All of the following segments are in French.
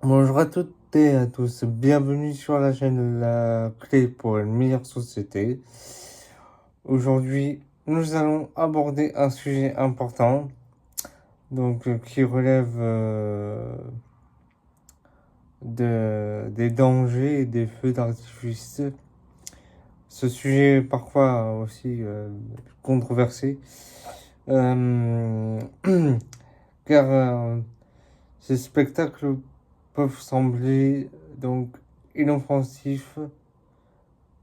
Bonjour à toutes et à tous, bienvenue sur la chaîne La Clé pour une meilleure société. Aujourd'hui, nous allons aborder un sujet important, qui relève des dangers et des feux d'artifice. Ce sujet est parfois aussi controversé, euh, car ces spectacles peuvent sembler donc inoffensifs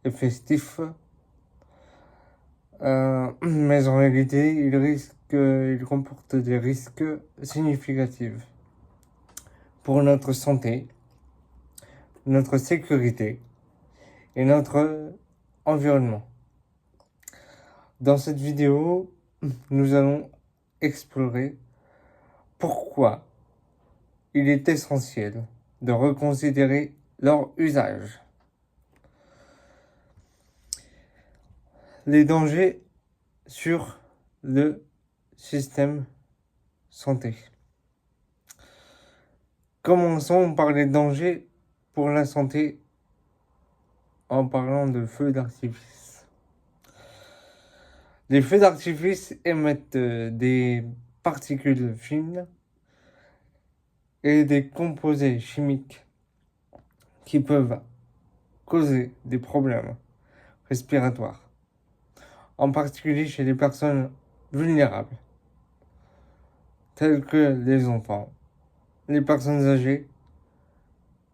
et festifs, mais en réalité, il comporte des risques significatifs pour notre santé, notre sécurité et notre environnement. Dans cette vidéo, nous allons explorer pourquoi il est essentiel de reconsidérer leur usage. Les dangers sur le système santé. Commençons par les dangers pour la santé en parlant de feux d'artifice. Les feux d'artifice émettent des particules fines et des composés chimiques qui peuvent causer des problèmes respiratoires, en particulier chez les personnes vulnérables, telles que les enfants, les personnes âgées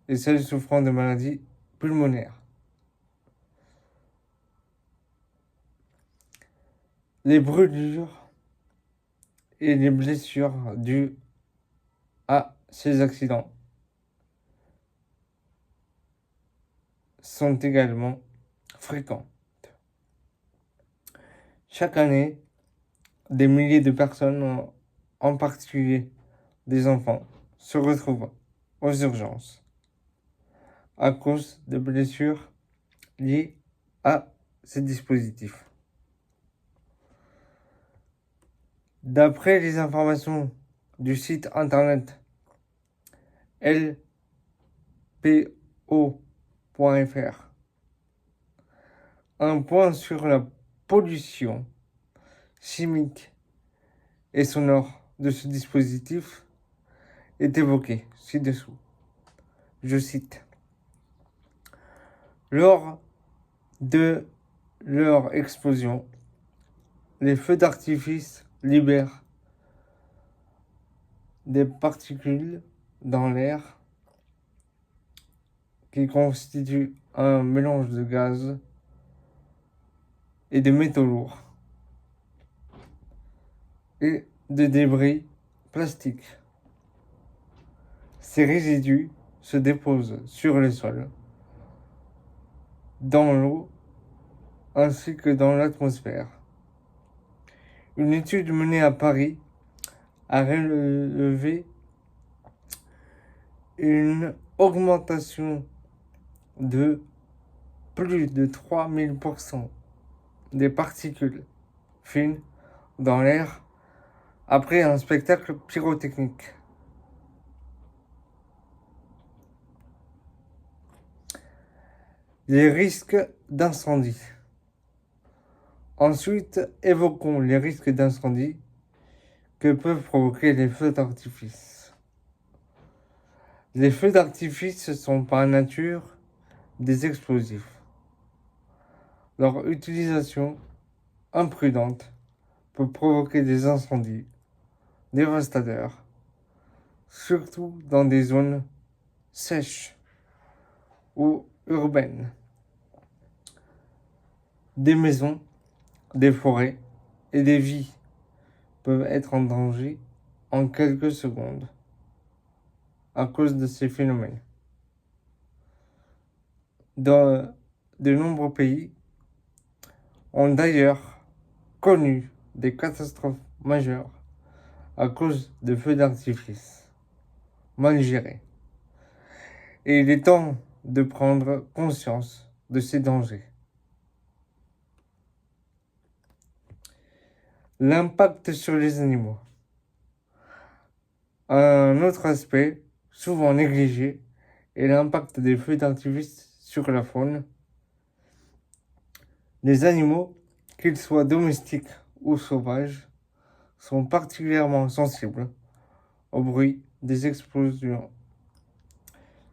et celles souffrant de maladies pulmonaires. Les brûlures et les blessures dues à ces accidents sont également fréquents. Chaque année, des milliers de personnes, en particulier des enfants, se retrouvent aux urgences à cause de blessures liées à ces dispositifs. D'après les informations du site internet lpo.fr, un point sur la pollution chimique et sonore de ce dispositif est évoqué ci-dessous. Je cite: lors de leur explosion, les feux d'artifice libèrent des particules dans l'air qui constituent un mélange de gaz et de métaux lourds et de débris plastiques. Ces résidus se déposent sur les sols, dans l'eau ainsi que dans l'atmosphère. Une étude menée à Paris a relevé une augmentation de plus de 3000% des particules fines dans l'air après un spectacle pyrotechnique. Les risques d'incendie. Ensuite, évoquons les risques d'incendie que peuvent provoquer les feux d'artifice. Les feux d'artifice sont par nature des explosifs. Leur utilisation imprudente peut provoquer des incendies dévastateurs, surtout dans des zones sèches ou urbaines. Des maisons, des forêts et des vies peuvent être en danger en quelques secondes à cause de ces phénomènes. Dans de nombreux pays ont d'ailleurs connu des catastrophes majeures à cause de feux d'artifice mal gérés. Et il est temps de prendre conscience de ces dangers. L'impact sur les animaux. Un autre aspect souvent négligés, et l'impact des feux d'artifice sur la faune. Les animaux, qu'ils soient domestiques ou sauvages, sont particulièrement sensibles au bruit des explosions.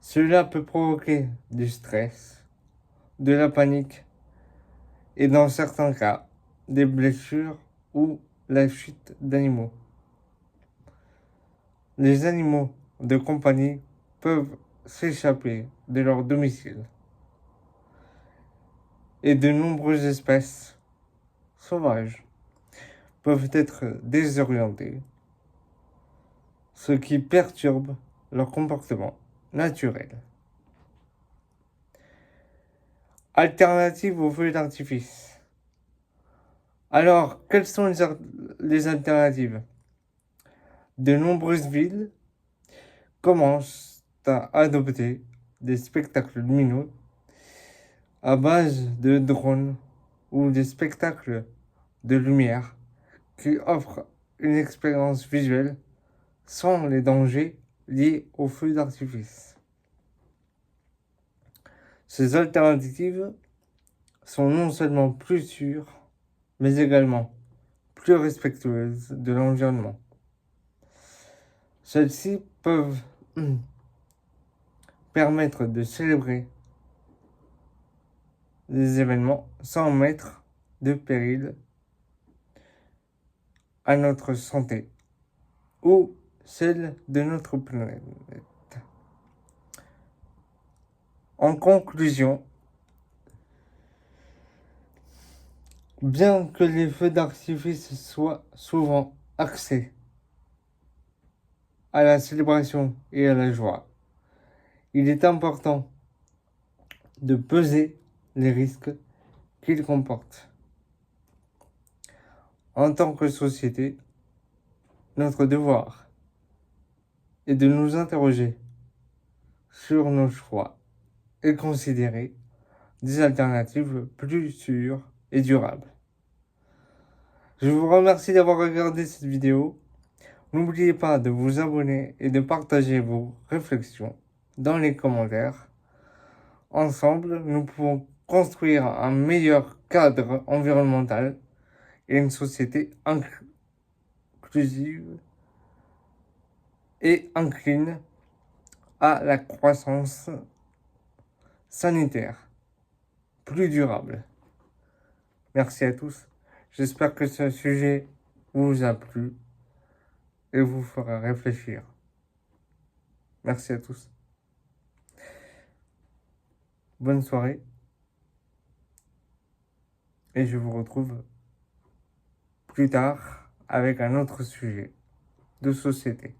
Cela peut provoquer du stress, de la panique et dans certains cas, des blessures ou la fuite d'animaux. Les animaux de compagnie peuvent s'échapper de leur domicile et de nombreuses espèces sauvages peuvent être désorientées, ce qui perturbe leur comportement naturel. Alternatives aux feux d'artifice. Alors, quelles sont les alternatives? De nombreuses villes commencent à adopter des spectacles lumineux à base de drones ou des spectacles de lumière qui offrent une expérience visuelle sans les dangers liés aux feux d'artifice. Ces alternatives sont non seulement plus sûres, mais également plus respectueuses de l'environnement. Celles-ci peuvent permettre de célébrer des événements sans mettre de péril à notre santé ou celle de notre planète. En conclusion, bien que les feux d'artifice soient souvent axés à la célébration et à la joie, il est important de peser les risques qu'ils comportent. En tant que société, notre devoir est de nous interroger sur nos choix et considérer des alternatives plus sûres et durables. Je vous remercie d'avoir regardé cette vidéo. N'oubliez pas de vous abonner et de partager vos réflexions dans les commentaires. Ensemble, nous pouvons construire un meilleur cadre environnemental et une société inclusive et incline à la croissance sanitaire plus durable. Merci à tous. J'espère que ce sujet vous a plu et vous fera réfléchir. Merci à tous. Bonne soirée. Et je vous retrouve plus tard avec un autre sujet de société.